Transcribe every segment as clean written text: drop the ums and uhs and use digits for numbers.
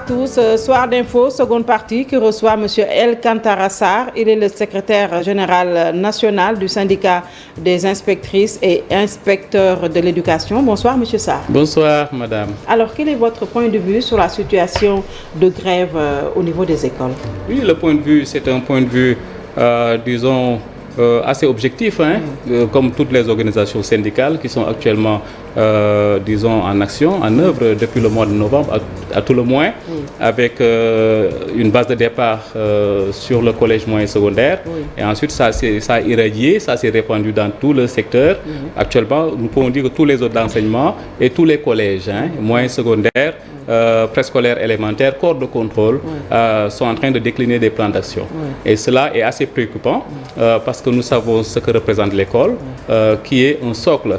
tous. Soir d'info, seconde partie, qui reçoit M. El Kantara Sarr. Il est le secrétaire général national du syndicat des inspectrices et inspecteurs de l'éducation. Bonsoir, M. Sarr. Bonsoir, madame. Alors, quel est votre point de vue sur la situation de grève au niveau des écoles? Oui, le point de vue, c'est un point de vue, disons, assez objectif, comme toutes les organisations syndicales qui sont actuellement, disons, en action, en œuvre depuis le mois de novembre, à tout le moins, avec une base de départ sur le collège moyen secondaire. Et ensuite, ça a irradié, ça s'est répandu dans tout le secteur. Actuellement, nous pouvons dire que tous les autres enseignements et tous les collèges, moyens secondaires, préscolaires, élémentaires, corps de contrôle, sont en train de décliner des plans d'action. Et cela est assez préoccupant parce que nous savons ce que représente l'école, qui est un socle.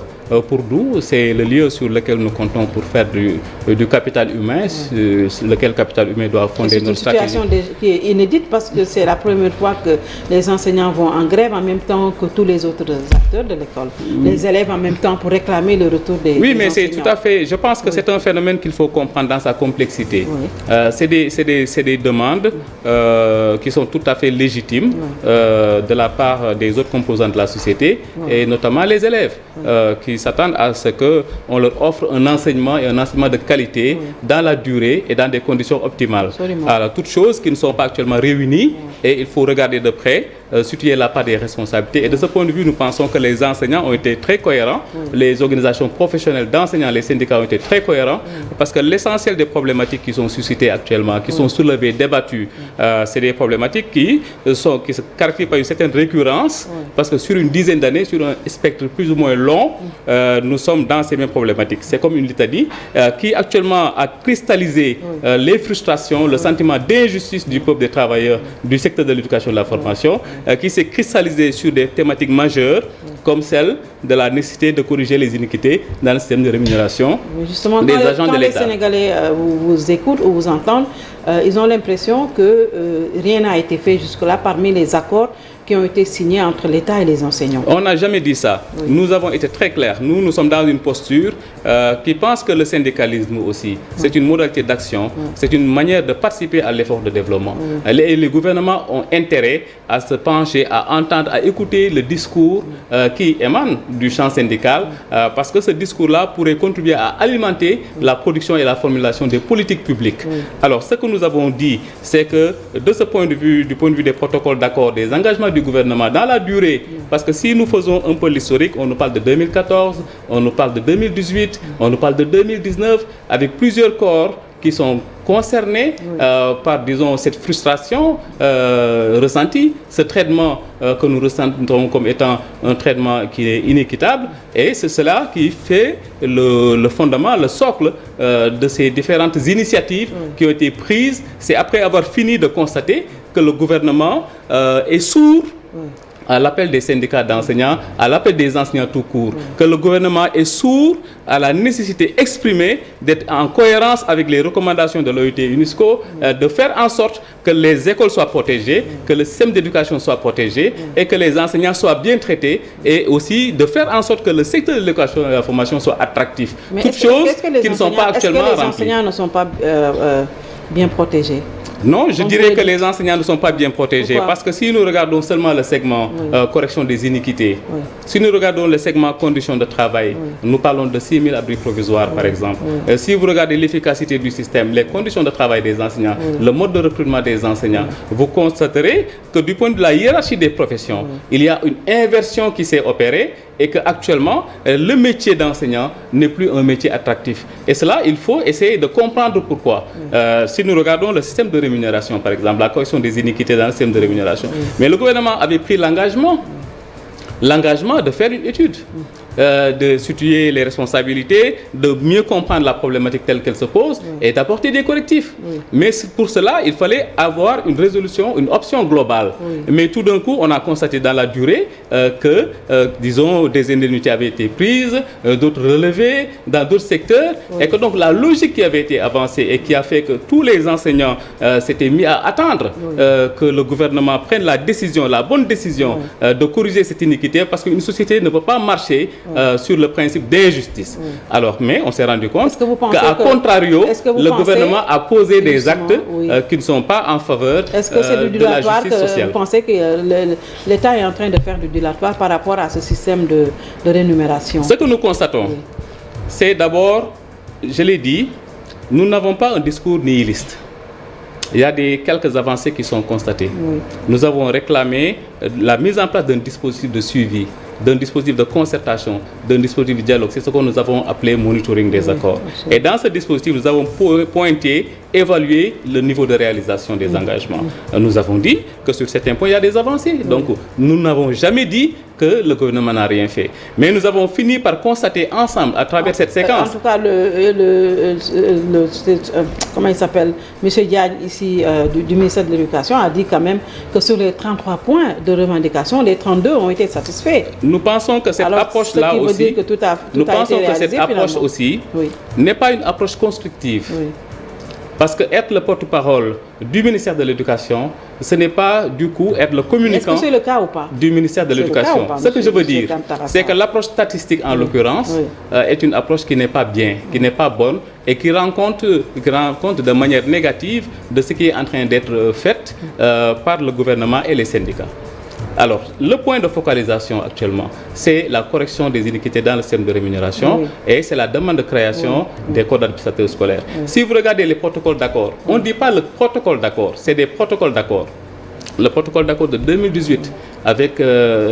Pour nous, c'est le lieu sur lequel nous comptons pour faire du capital humain, lequel capital humain doit fonder notre stratégie. C'est une situation qui est inédite parce que c'est la première fois que les enseignants vont en grève en même temps que tous les autres acteurs de l'école. Les élèves en même temps pour réclamer le retour des Oui, mais enseignants. c'est tout à fait... Je pense que c'est un phénomène qu'il faut comprendre dans sa complexité. C'est des demandes qui sont tout à fait légitimes de la part des autres composants de la société et notamment les élèves qui s'attendent à ce qu'on leur offre un enseignement et un enseignement de qualité dans la durée et dans des conditions optimales. Absolument. Alors, toutes choses qui ne sont pas actuellement réunies et il faut regarder de près, situer la part des responsabilités. Et de ce point de vue, nous pensons que les enseignants ont été très cohérents, les organisations professionnelles d'enseignants, les syndicats ont été très cohérents, parce que l'essentiel des problématiques qui sont suscitées actuellement, qui sont soulevées, débattues, c'est des problématiques qui se caractérisent par une certaine récurrence, parce que sur une dizaine d'années, sur un spectre plus ou moins long, nous sommes dans ces mêmes problématiques. C'est comme une litanie qui actuellement a cristallisé les frustrations, le sentiment d'injustice du peuple des travailleurs du secteur de l'éducation et de la formation, qui s'est cristallisé sur des thématiques majeures comme celle de la nécessité de corriger les iniquités dans le système de rémunération des agents de l'État. Quand les Sénégalais vous écoutent ou vous entendent, ils ont l'impression que rien n'a été fait jusque-là parmi les accords qui ont été signés entre l'État et les enseignants. On n'a jamais dit ça. Nous avons été très clairs. Nous sommes dans une posture qui pense que le syndicalisme aussi, c'est une modalité d'action, c'est une manière de participer à l'effort de développement. Les gouvernements ont intérêt à se pencher, à entendre, à écouter le discours qui émane du champ syndical, parce que ce discours-là pourrait contribuer à alimenter la production et la formulation des politiques publiques. Alors, ce que nous avons dit, c'est que de ce point de vue, du point de vue des protocoles d'accord, des engagements du gouvernement dans la durée, parce que si nous faisons un peu l'historique, on nous parle de 2014, on nous parle de 2018, on nous parle de 2019, avec plusieurs corps qui sont concernés par, disons, cette frustration ressentie, ce traitement que nous ressentons comme étant un traitement qui est inéquitable, et c'est cela qui fait le fondement, le socle de ces différentes initiatives qui ont été prises. C'est après avoir fini de constater que le gouvernement est sourd à l'appel des syndicats d'enseignants, à l'appel des enseignants tout court, que le gouvernement est sourd à la nécessité exprimée d'être en cohérence avec les recommandations de l'OIT et UNESCO, de faire en sorte que les écoles soient protégées, que le système d'éducation soit protégé et que les enseignants soient bien traités, et aussi de faire en sorte que le secteur de l'éducation et de la formation soit attractif. Mais toutes choses qui ne sont pas actuellement remplies. Est-ce que les enseignants ne sont pas bien protégés? Non, je dirais que les enseignants ne sont pas bien protégés. Pourquoi? Parce que si nous regardons seulement le segment correction des iniquités, si nous regardons le segment conditions de travail, nous parlons de 6 000 abris provisoires par exemple. Si vous regardez l'efficacité du système, les conditions de travail des enseignants, le mode de recrutement des enseignants, vous constaterez que du point de la hiérarchie des professions, il y a une inversion qui s'est opérée et qu'actuellement, le métier d'enseignant n'est plus un métier attractif. Et cela, il faut essayer de comprendre pourquoi. Si nous regardons le système de rémunération, par exemple, la correction des iniquités dans le système de rémunération, mais le gouvernement avait pris l'engagement de faire une étude, de situer les responsabilités, de mieux comprendre la problématique telle qu'elle se pose et d'apporter des correctifs. Mais pour cela, il fallait avoir une résolution, une option globale. Mais tout d'un coup, on a constaté dans la durée que, disons, des indemnités avaient été prises, d'autres relevées dans d'autres secteurs, et que donc la logique qui avait été avancée et qui a fait que tous les enseignants s'étaient mis à attendre que le gouvernement prenne la décision, la bonne décision de corriger cette iniquité, parce qu'une société ne peut pas marcher sur le principe d'injustice. Alors, mais on s'est rendu compte qu'à contrario, le gouvernement a posé des actes qui ne sont pas en faveur de la justice sociale. Vous pensez que l'État est en train de faire du dilatoire par rapport à ce système de rémunération? Ce que nous constatons, c'est d'abord, je l'ai dit, nous n'avons pas un discours nihiliste. Il y a quelques avancées qui sont constatées. Nous avons réclamé la mise en place d'un dispositif de suivi, d'un dispositif de concertation, d'un dispositif de dialogue. C'est ce que nous avons appelé monitoring des accords. Et dans ce dispositif, nous avons pointé, évalué le niveau de réalisation des engagements. Nous avons dit que sur certains points, il y a des avancées. Donc, nous n'avons jamais dit que le gouvernement n'a rien fait. Mais nous avons fini par constater ensemble, à travers cette séquence... En tout cas, comment il s'appelle, M. Diagne, ici, du ministère de l'Éducation, a dit quand même que sur les 33 points de revendication, les 32 ont été satisfaits. Nous pensons que cette approche-là aussi... Nous pensons que cette approche aussi n'est pas une approche constructive. Parce que être le porte-parole du ministère de l'Éducation, ce n'est pas du coup être le communicant Est-ce que c'est le cas ou pas du ministère de l'Éducation. Ce que je veux dire, c'est que l'approche statistique en l'occurrence est une approche qui n'est pas bien, qui n'est pas bonne et qui rend compte de manière négative de ce qui est en train d'être fait par le gouvernement et les syndicats. Alors, le point de focalisation actuellement, c'est la correction des iniquités dans le système de rémunération et c'est la demande de création des codes administrateurs scolaires. Si vous regardez les protocoles d'accord, on ne dit pas le protocole d'accord, c'est des protocoles d'accord. Le protocole d'accord de 2018 avec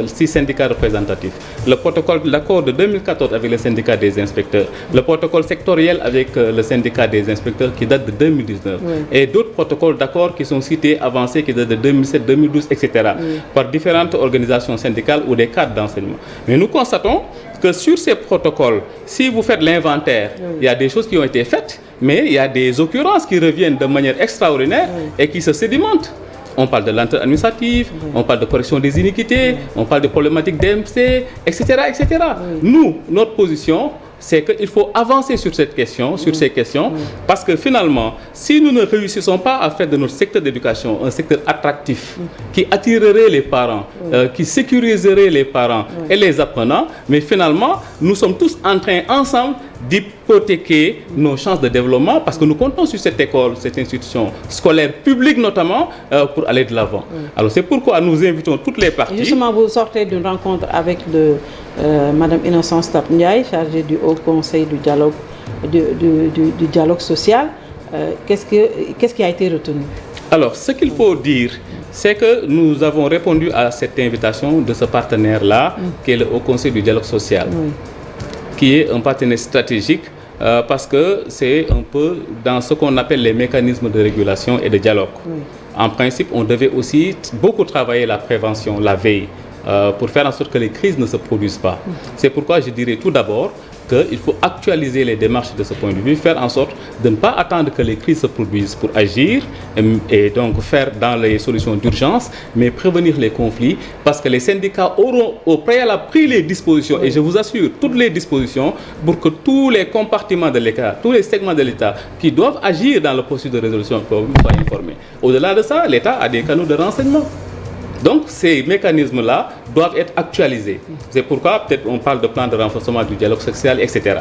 6 syndicats représentatifs, le protocole d'accord de 2014 avec le syndicat des inspecteurs, le protocole sectoriel avec le syndicat des inspecteurs qui date de 2019 et d'autres protocoles d'accord qui sont cités, avancés, qui datent de 2007, 2012, etc. par différentes organisations syndicales ou des cadres d'enseignement. Mais nous constatons que sur ces protocoles, si vous faites l'inventaire, il y a des choses qui ont été faites, mais il y a des occurrences qui reviennent de manière extraordinaire et qui se sédimentent. On parle de lenteur administrative, on parle de correction des iniquités, on parle de problématiques d'MC, etc., etc. Nous, notre position, c'est qu'il faut avancer sur cette question, sur ces questions, parce que finalement, si nous ne réussissons pas à faire de notre secteur d'éducation un secteur attractif, qui attirerait les parents, qui sécuriserait les parents et les apprenants, mais finalement, nous sommes tous en train, ensemble, d'hypothéquer nos chances de développement parce que nous comptons sur cette école, cette institution scolaire publique notamment pour aller de l'avant. Alors c'est pourquoi nous invitons toutes les parties. Justement, vous sortez d'une rencontre avec Madame Innocence Ntap Ndiaye, chargée du Haut Conseil du dialogue, du dialogue social. Qu'est-ce qui a été retenu? Alors, ce qu'il faut dire, c'est que nous avons répondu à cette invitation de ce partenaire-là, qui est le Haut Conseil du dialogue social. Qui est un partenaire stratégique parce que c'est un peu dans ce qu'on appelle les mécanismes de régulation et de dialogue. En principe, on devait aussi beaucoup travailler la prévention, la veille, pour faire en sorte que les crises ne se produisent pas. C'est pourquoi je dirais tout d'abord qu'il faut actualiser les démarches de ce point de vue, faire en sorte de ne pas attendre que les crises se produisent pour agir et donc faire dans les solutions d'urgence, mais prévenir les conflits parce que les syndicats auront au préalable pris les dispositions, et je vous assure, toutes les dispositions pour que tous les compartiments de l'État, tous les segments de l'État qui doivent agir dans le processus de résolution soient informés. Au-delà de ça, l'État a des canaux de renseignement. Donc, ces mécanismes-là doivent être actualisés. C'est pourquoi, peut-être, on parle de plan de renforcement du dialogue social, etc.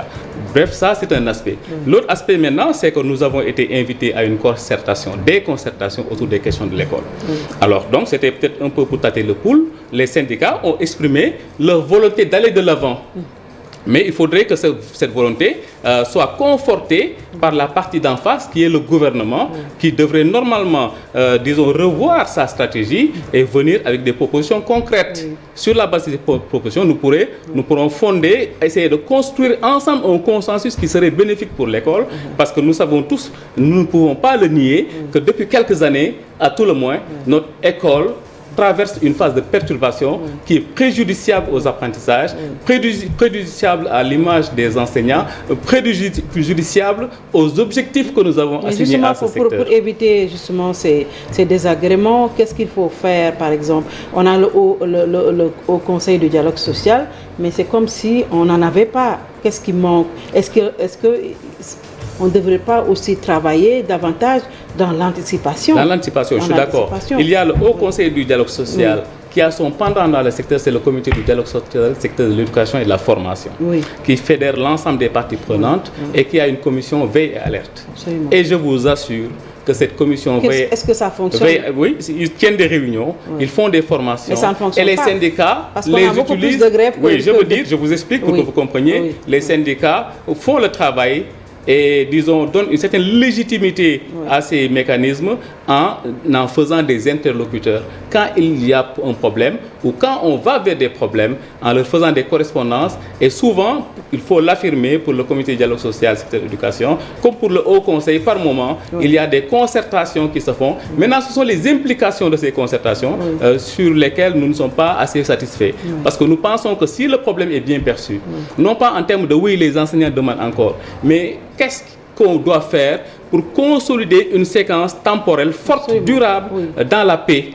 Bref, ça, c'est un aspect. L'autre aspect, maintenant, c'est que nous avons été invités à une concertation, des concertations autour des questions de l'école. Alors, donc, c'était peut-être un peu pour tâter le pouls. Les syndicats ont exprimé leur volonté d'aller de l'avant. Mais il faudrait que cette volonté soit confortée par la partie d'en face, qui est le gouvernement, qui devrait normalement, disons, revoir sa stratégie et venir avec des propositions concrètes. Sur la base de ces propositions, nous pourrons fonder, essayer de construire ensemble un consensus qui serait bénéfique pour l'école, parce que nous savons tous, nous ne pouvons pas le nier, que depuis quelques années, à tout le moins, notre école traverse une phase de perturbation qui est préjudiciable aux apprentissages, préjudiciable à l'image des enseignants, préjudiciable aux objectifs que nous avons assignés à ce secteur. Pour éviter justement ces désagréments, qu'est-ce qu'il faut faire par exemple? On a le Haut Conseil du dialogue social, mais c'est comme si on n'en avait pas. Qu'est-ce qui manque? Est-ce que on ne devrait pas aussi travailler davantage dans l'anticipation? Dans l'anticipation, je suis d'accord. Il y a le Haut Conseil du dialogue social qui a son pendant dans le secteur, c'est le comité du dialogue social, secteur de l'éducation et de la formation, qui fédère l'ensemble des parties prenantes et qui a une commission veille et alerte. Absolument. Et je vous assure que cette commission veille... Est-ce que ça fonctionne? Oui, ils tiennent des réunions, ils font des formations. Mais ça ne fonctionne et les pas. syndicats Parce qu'on les a beaucoup utilisent. Plus de grèves oui, je vous explique pour que vous compreniez. Les syndicats font le travail et, disons, donnent une certaine légitimité à ces mécanismes en faisant des interlocuteurs quand il y a un problème ou quand on va vers des problèmes, en leur faisant des correspondances. Et souvent, il faut l'affirmer pour le comité de dialogue social, secteur de l'éducation, comme pour le Haut Conseil, par moment, il y a des concertations qui se font. Maintenant, ce sont les implications de ces concertations sur lesquelles nous ne sommes pas assez satisfaits. Parce que nous pensons que si le problème est bien perçu, non pas en termes de oui, les enseignants demandent encore, mais qu'est-ce qu'on doit faire pour consolider une séquence temporelle forte, durable, dans la paix,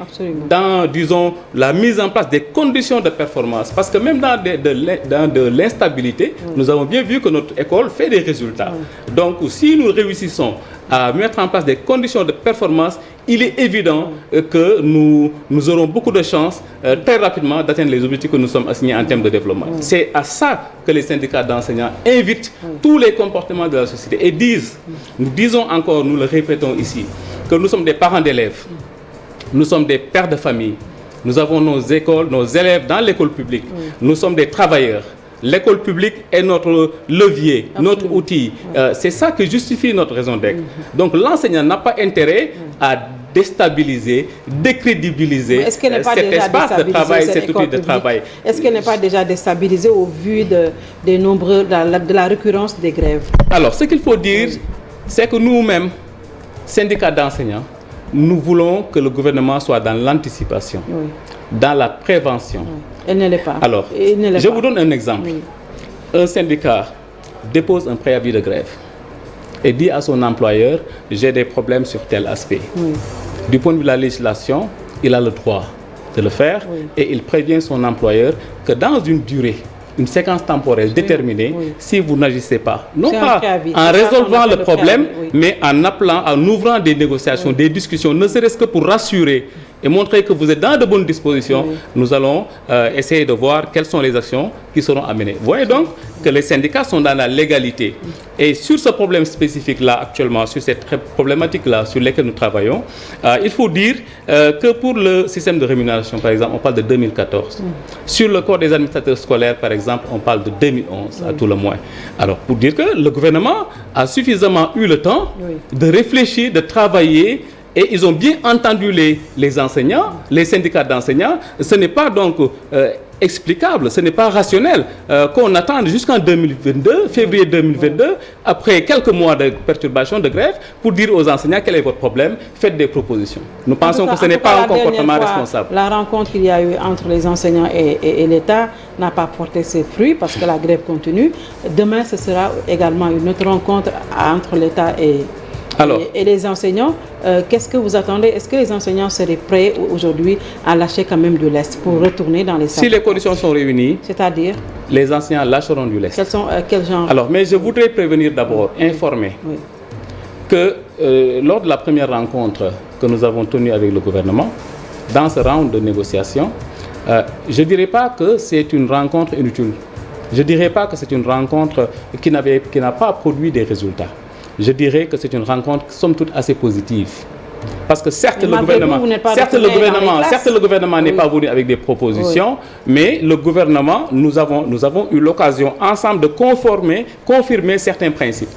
dans, disons, la mise en place des conditions de performance. Parce que même dans de l'instabilité, nous avons bien vu que notre école fait des résultats. Donc, si nous réussissons à mettre en place des conditions de performance, il est évident que nous aurons beaucoup de chances très rapidement d'atteindre les objectifs que nous sommes assignés en termes de développement. C'est à ça que les syndicats d'enseignants invitent tous les comportements de la société et disent, nous disons encore, nous le répétons ici, que nous sommes des parents d'élèves, nous sommes des pères de famille, nous avons nos écoles, nos élèves dans l'école publique, nous sommes des travailleurs. L'école publique est notre levier, notre outil. C'est ça qui justifie notre raison d'être. Donc l'enseignant n'a pas intérêt à déstabiliser, décrédibiliser cet espace de travail, cet outil de travail. Est-ce qu'elle n'est pas déjà déstabilisée au vu des nombreux, de la récurrence des grèves? Alors, ce qu'il faut dire, c'est que nous-mêmes, syndicats d'enseignants, nous voulons que le gouvernement soit dans l'anticipation, dans la prévention. Elle ne l'est pas. Alors, je vous donne un exemple. Un syndicat dépose un préavis de grève et dit à son employeur, j'ai des problèmes sur tel aspect. Du point de vue de la législation, il a le droit de le faire et il prévient son employeur que dans une durée, une séquence temporelle déterminée, si vous n'agissez pas, non pas en résolvant le problème, mais en appelant, en ouvrant des négociations, des discussions, ne serait-ce que pour rassurer et montrer que vous êtes dans de bonnes dispositions, nous allons essayer de voir quelles sont les actions qui seront amenées. Vous voyez donc que les syndicats sont dans la légalité. Et sur ce problème spécifique-là, actuellement, sur cette problématique-là sur laquelle nous travaillons, il faut dire que pour le système de rémunération, par exemple, on parle de 2014. Sur le corps des administrateurs scolaires, par exemple, on parle de 2011, à tout le moins. Alors, pour dire que le gouvernement a suffisamment eu le temps de réfléchir, de travailler. Et ils ont bien entendu les enseignants, les syndicats d'enseignants. Ce n'est pas donc explicable, ce n'est pas rationnel qu'on attende jusqu'en 2022, février 2022, après quelques mois de perturbation, de grève, pour dire aux enseignants quel est votre problème, faites des propositions. Nous pensons que ce n'est pas un comportement responsable. La rencontre qu'il y a eu entre les enseignants et l'État n'a pas porté ses fruits parce que la grève continue. Demain, ce sera également une autre rencontre entre l'État et les enseignants. Qu'est-ce que vous attendez? Est-ce que les enseignants seraient prêts aujourd'hui à lâcher quand même de l'Est pour retourner dans les salles? Si les conditions sont réunies, c'est-à-dire les enseignants lâcheront du l'Est. Quel genre? Alors, mais je voudrais prévenir d'abord, informer que lors de la première rencontre que nous avons tenue avec le gouvernement, dans ce round de négociation, je ne dirais pas que c'est une rencontre inutile. Je ne dirais pas que c'est une rencontre qui n'a pas produit des résultats. Je dirais que c'est une rencontre, somme toute, assez positive. Parce que certes, le gouvernement n'est pas venu avec des propositions, mais le gouvernement, nous avons eu l'occasion ensemble de confirmer certains principes.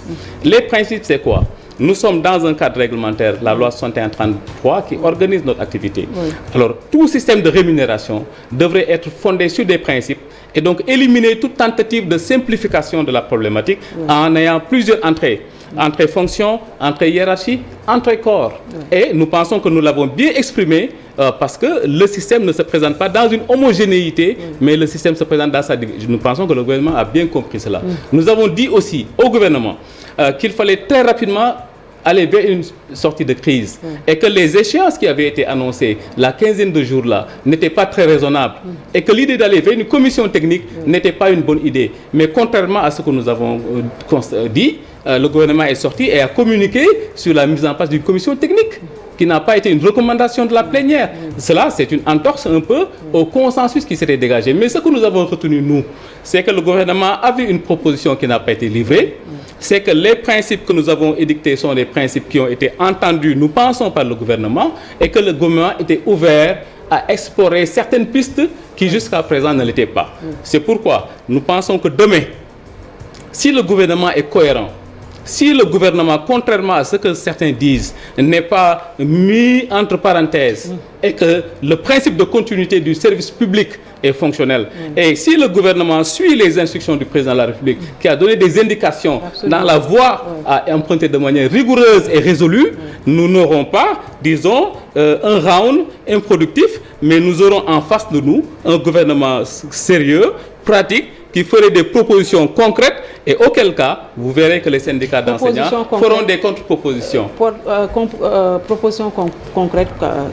Les principes, c'est quoi? Nous sommes dans un cadre réglementaire, la loi 6133, qui organise notre activité. Alors, tout système de rémunération devrait être fondé sur des principes et donc éliminer toute tentative de simplification de la problématique en ayant plusieurs entrées. Entre fonctions, entre hiérarchie, entre corps. Et nous pensons que nous l'avons bien exprimé parce que le système ne se présente pas dans une homogénéité, mais le système se présente dans sa division. Nous pensons que le gouvernement a bien compris cela. Nous avons dit aussi au gouvernement qu'il fallait très rapidement aller vers une sortie de crise et que les échéances qui avaient été annoncées la quinzaine de jours là n'étaient pas très raisonnables et que l'idée d'aller vers une commission technique n'était pas une bonne idée. Mais contrairement à ce que nous avons dit, le gouvernement est sorti et a communiqué sur la mise en place d'une commission technique qui n'a pas été une recommandation de la plénière. Cela, c'est une entorse un peu au consensus qui s'était dégagé. Mais ce que nous avons retenu, nous, c'est que le gouvernement avait une proposition qui n'a pas été livrée. C'est que les principes que nous avons édictés sont des principes qui ont été entendus, nous pensons, par le gouvernement, et que le gouvernement était ouvert à explorer certaines pistes qui jusqu'à présent ne l'étaient pas. C'est pourquoi nous pensons que demain, si le gouvernement est cohérent, si le gouvernement, contrairement à ce que certains disent, n'est pas mis entre parenthèses et que le principe de continuité du service public est fonctionnel, et si le gouvernement suit les instructions du président de la République, qui a donné des indications dans la voie à emprunter de manière rigoureuse et résolue, nous n'aurons pas, disons, un round improductif, mais nous aurons en face de nous un gouvernement sérieux, pratique, qui ferait des propositions concrètes, et auquel cas, vous verrez que les syndicats d'enseignants feront des contre-propositions. Propositions concrètes,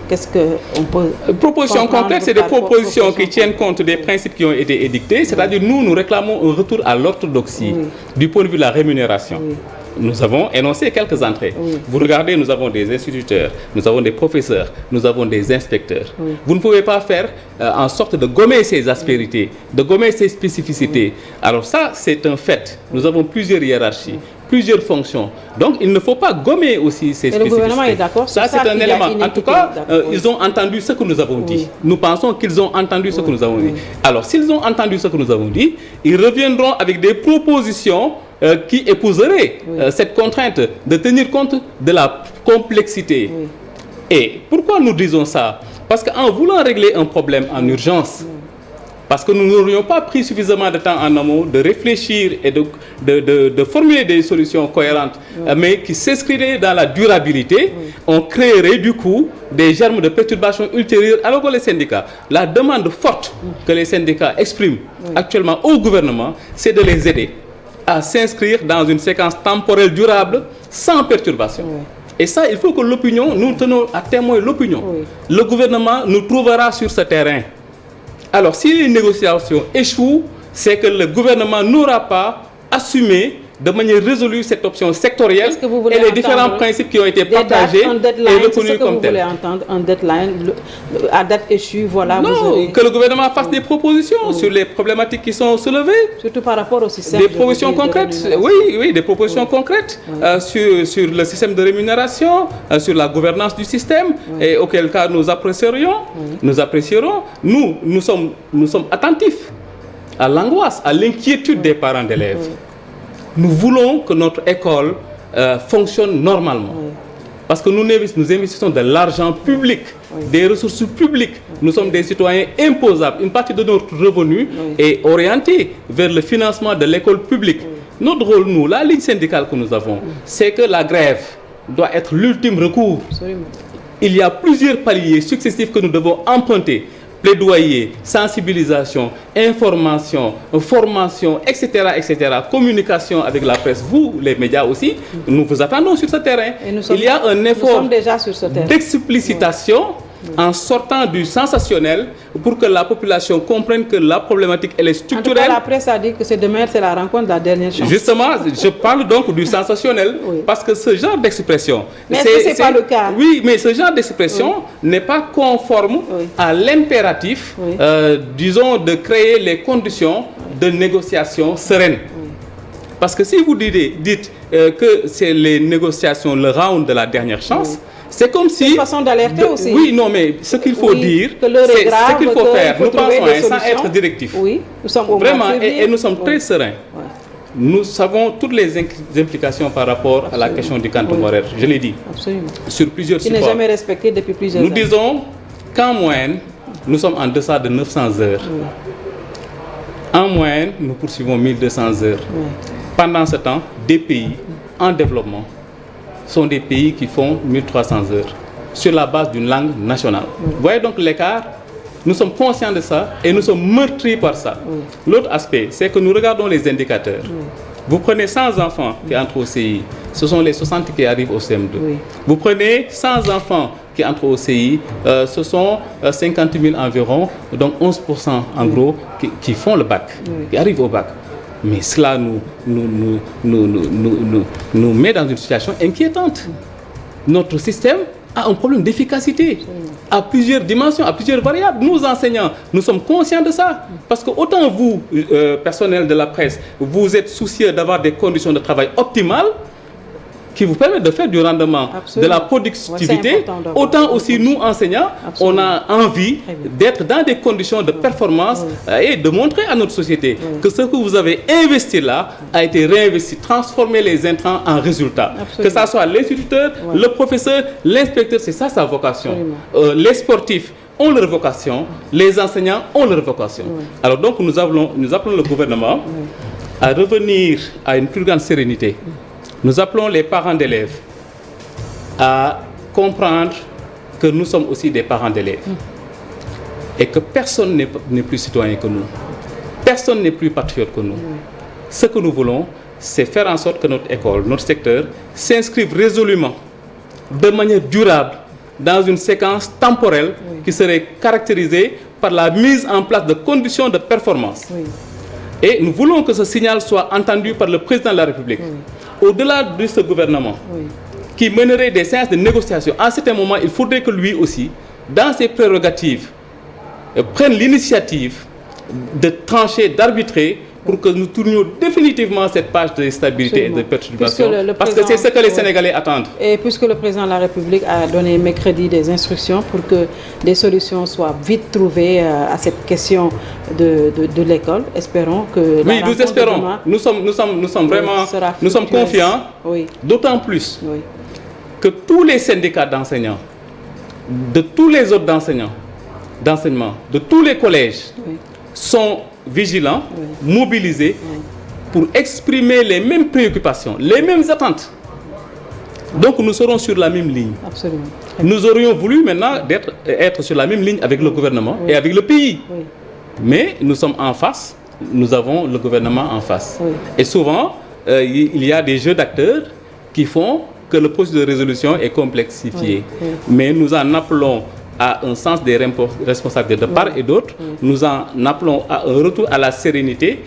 qu'est-ce qu'on peut... Propositions concrètes, c'est des propositions qui tiennent compte des principes qui ont été édictés, c'est-à-dire nous réclamons un retour à l'orthodoxie du point de vue de la rémunération. Nous avons énoncé quelques entrées. Vous regardez, nous avons des instituteurs, nous avons des professeurs, nous avons des inspecteurs. Vous ne pouvez pas faire en sorte de gommer ces aspérités, de gommer ces spécificités. Alors ça, c'est un fait. Nous avons plusieurs hiérarchies, plusieurs fonctions. Donc, il ne faut pas gommer aussi ces spécificités. Et le gouvernement est d'accord. Ça, c'est un élément. En tout cas, ils ont entendu ce que nous avons dit. Nous pensons qu'ils ont entendu ce que nous avons dit. Alors, s'ils ont entendu ce que nous avons dit, ils reviendront avec des propositions qui épouseraient cette contrainte de tenir compte de la complexité. Et pourquoi nous disons ça? Parce qu'en voulant régler un problème en urgence, parce que nous n'aurions pas pris suffisamment de temps en amont de réfléchir et de formuler des solutions cohérentes, mais qui s'inscriraient dans la durabilité, on créerait du coup des germes de perturbations ultérieures. Alors que les syndicats, la demande forte que les syndicats expriment actuellement au gouvernement, c'est de les aider à s'inscrire dans une séquence temporelle durable sans perturbation. Et ça, il faut que l'opinion, nous tenons à témoin l'opinion. Le gouvernement nous trouvera sur ce terrain. Alors, si les négociations échouent, c'est que le gouvernement n'aura pas assumé de manière résolue cette option sectorielle et les différents principes qui ont été partagés et reconnus comme tels. Vous voulez entendre un deadline, à date échue, voilà. Non, que le gouvernement fasse des propositions sur les problématiques qui sont soulevées. Surtout par rapport au système. Des propositions concrètes, oui, des propositions concrètes sur le système de rémunération, sur la gouvernance du système, et auquel cas nous apprécierons. Nous sommes attentifs à l'angoisse, à l'inquiétude des parents d'élèves. Nous voulons que notre école fonctionne normalement. Parce que nous investissons de l'argent public, des ressources publiques. Nous sommes des citoyens imposables. Une partie de notre revenu est orientée vers le financement de l'école publique. Notre rôle, nous, la ligne syndicale que nous avons, c'est que la grève doit être l'ultime recours. Absolument. Il y a plusieurs paliers successifs que nous devons emprunter. Plaidoyer, sensibilisation, information, formation, etc., communication avec la presse, vous, les médias aussi, nous vous attendons sur ce terrain. Il y a un effort d'explicitation en sortant du sensationnel pour que la population comprenne que la problématique elle est structurelle. En tout cas, la presse a dit que demain, c'est la rencontre de la dernière chance. Justement, je parle donc du sensationnel, parce que ce genre d'expression... Mais est-ce que ce n'est pas le cas? Oui, mais ce genre d'expression n'est pas conforme à l'impératif, disons, de créer les conditions de négociation sereine. Parce que si vous dites que c'est les négociations, le round de la dernière chance, c'est comme si... C'est une façon d'alerter aussi. Oui, non, mais ce qu'il faut dire, c'est ce qu'il faut faire. Nous pensons sans être directif. Oui, nous sommes au vraiment, et nous sommes très sereins. Nous savons toutes les implications par rapport à la question du quantum horaire. Je l'ai dit. Absolument. Sur plusieurs supports. Qui n'est jamais respecté depuis plusieurs années. Nous disons qu'en moyenne, nous sommes en deçà de 900 heures. En moyenne, nous poursuivons 1200 heures. Pendant ce temps, des pays en développement sont des pays qui font 1300 heures sur la base d'une langue nationale. Vous voyez donc l'écart? Nous sommes conscients de ça et nous sommes meurtris par ça. L'autre aspect, c'est que nous regardons les indicateurs. Vous prenez 100 enfants qui entrent au CI, ce sont les 60 qui arrivent au CM2. Vous prenez 100 enfants qui entrent au CI, ce sont 50 000 environ, donc 11% en gros qui font le bac, qui arrivent au bac. Mais cela nous met dans une situation inquiétante. Notre système a un problème d'efficacité à plusieurs dimensions, à plusieurs variables. Nous, enseignants, nous sommes conscients de ça. Parce que autant vous, personnel de la presse, vous êtes soucieux d'avoir des conditions de travail optimales, qui vous permettent de faire du rendement, de la productivité, autant aussi nous, enseignants, on a envie d'être dans des conditions de performance et de montrer à notre société que ce que vous avez investi là a été réinvesti, transformer les intrants en résultats. Que ce soit l'instituteur, le professeur, l'inspecteur, c'est ça sa vocation. Les sportifs ont leur vocation, les enseignants ont leur vocation. Alors donc nous appelons le gouvernement à revenir à une plus grande sérénité. Nous appelons les parents d'élèves à comprendre que nous sommes aussi des parents d'élèves et que personne n'est plus citoyen que nous. Personne n'est plus patriote que nous. Ce que nous voulons, c'est faire en sorte que notre école, notre secteur, s'inscrive résolument, de manière durable, dans une séquence temporelle qui serait caractérisée par la mise en place de conditions de performance. Et nous voulons que ce signal soit entendu par le président de la République. Au-delà de ce gouvernement, qui mènerait des séances de négociation, à certains moments, il faudrait que lui aussi, dans ses prérogatives, prenne l'initiative de trancher, d'arbitrer, pour que nous tournions définitivement cette page de stabilité et de perturbation, parce que c'est ce que les Sénégalais attendent. Et puisque le président de la République a donné mercredi des instructions pour que des solutions soient vite trouvées à cette question de l'école, espérons que... Oui, nous espérons. Nous sommes vraiment... Nous sommes confiants, d'autant plus que tous les syndicats d'enseignants, de tous les autres d'enseignement, de tous les collèges, sont vigilants, mobilisés pour exprimer les mêmes préoccupations, les mêmes attentes. Donc nous serons sur la même ligne. Absolument. Nous aurions voulu maintenant être sur la même ligne avec le gouvernement et avec le pays. Mais nous sommes en face, nous avons le gouvernement en face. Et souvent, il y a des jeux d'acteurs qui font que le processus de résolution est complexifié. Mais nous en appelons à un sens des responsabilités de part et d'autre. Nous en appelons à un retour à la sérénité,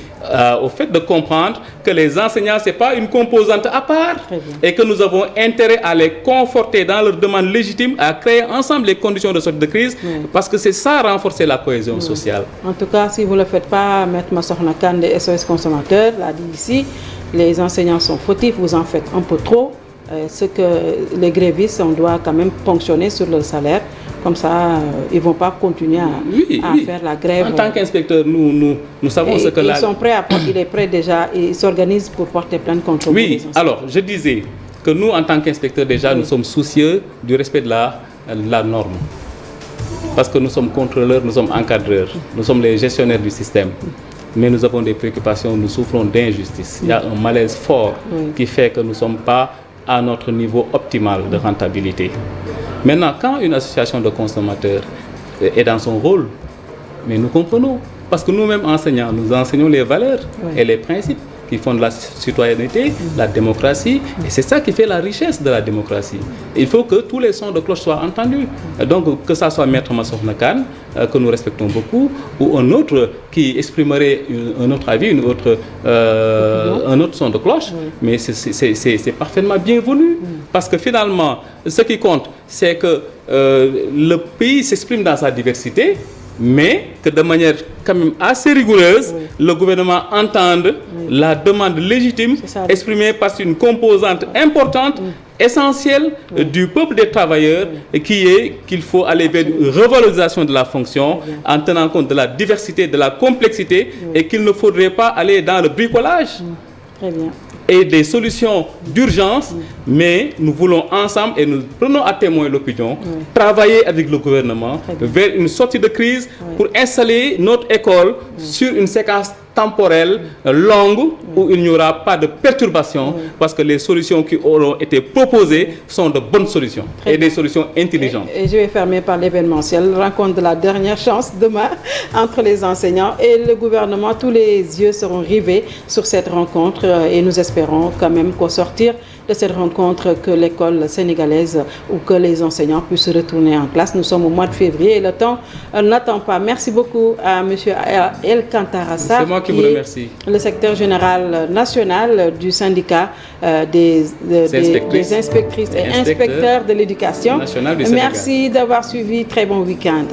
au fait de comprendre que les enseignants, ce n'est pas une composante à part et que nous avons intérêt à les conforter dans leurs demandes légitimes, à créer ensemble les conditions de sortie de crise, parce que c'est ça renforcer la cohésion sociale. En tout cas, si vous ne le faites pas, Maître Massokhna Kane de SOS Consommateurs l'a dit ici, les enseignants sont fautifs, vous en faites un peu trop. Ce que les grévistes, on doit quand même ponctionner sur leur salaire. Comme ça, ils ne vont pas continuer à faire la grève. En tant qu'inspecteur, nous savons ce que ils sont prêts il est prêt déjà, ils s'organisent pour porter plainte contre vous. Oui, alors je disais que nous, en tant qu'inspecteurs, déjà, nous sommes soucieux du respect de la norme. Parce que nous sommes contrôleurs, nous sommes encadreurs, nous sommes les gestionnaires du système. Mais nous avons des préoccupations, nous souffrons d'injustice. Il y a un malaise fort qui fait que nous ne sommes pas à notre niveau optimal de rentabilité. Maintenant, quand une association de consommateurs est dans son rôle, mais nous comprenons, parce que nous-mêmes enseignants, nous enseignons les valeurs et les principes qui font de la citoyenneté, la démocratie, et c'est ça qui fait la richesse de la démocratie. Il faut que tous les sons de cloche soient entendus. Donc, que ça soit Maître Massokhna Kane, que nous respectons beaucoup, ou un autre qui exprimerait un autre avis, un autre son de cloche, mais c'est parfaitement bienvenu. Parce que finalement, ce qui compte, c'est que le pays s'exprime dans sa diversité, mais que de manière quand même assez rigoureuse, le gouvernement entende la demande légitime exprimée par une composante importante, essentielle du peuple des travailleurs, qui est qu'il faut aller vers une revalorisation de la fonction en tenant compte de la diversité, de la complexité, et qu'il ne faudrait pas aller dans le bricolage. Très bien. Et des solutions d'urgence, mais nous voulons ensemble, et nous prenons à témoin l'opinion, travailler avec le gouvernement vers une sortie de crise pour installer notre école sur une séquence temporelle longue où il n'y aura pas de perturbation, parce que les solutions qui auront été proposées sont de bonnes solutions et des solutions intelligentes. Et je vais fermer par l'événementiel, rencontre de la dernière chance demain entre les enseignants et le gouvernement. Tous les yeux seront rivés sur cette rencontre et nous espérons quand même qu'au sortir de cette rencontre, que l'école sénégalaise ou que les enseignants puissent retourner en classe. Nous sommes au mois de février et le temps n'attend pas. Merci beaucoup à M. El Kantara Sarr. moi qui vous remercie. Le secrétaire général national du syndicat des inspectrices et inspecteurs de l'éducation. National du Merci d'avoir suivi. Très bon week-end.